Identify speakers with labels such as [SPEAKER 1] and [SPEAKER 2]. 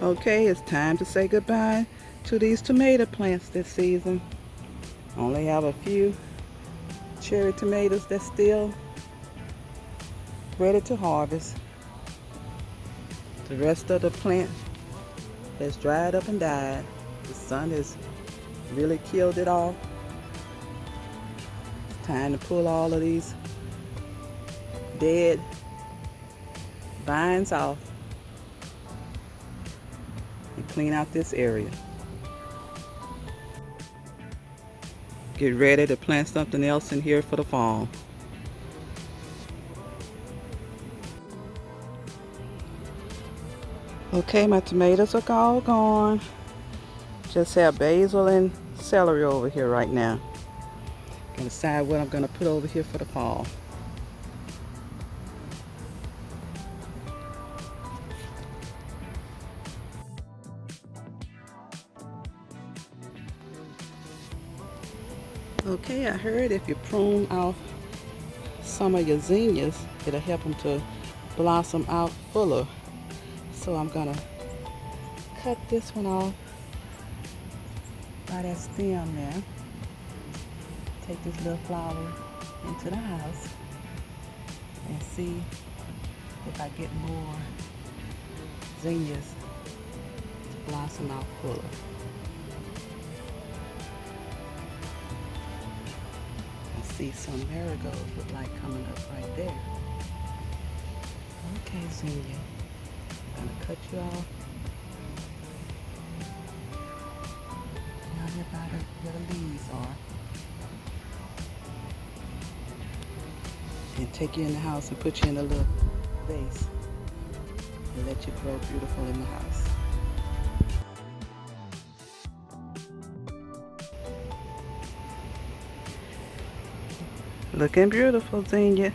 [SPEAKER 1] Okay, it's time to say goodbye to these tomato plants this season. Only have a few cherry tomatoes that's still ready to harvest. The rest of the plant has dried up and died. The sun has really killed it all. It's time to pull all of these dead vines off and clean out this area. Get ready to plant something else in here for the fall. Okay, my tomatoes are all gone. Just have basil and celery over here right now. Gonna decide what I'm gonna put over here for the fall. Okay, I heard if you prune off some of your zinnias, it'll help them to blossom out fuller. So I'm gonna cut this one off by that stem there. Take this little flower into the house and see if I get more zinnias to blossom out fuller. I see some marigolds look like coming up right there. Okay, zinnia, I'm gonna cut you off down here by where the leaves are. And take you in the house and put you in a little vase and let you grow beautiful in the house. Looking beautiful, zinnia.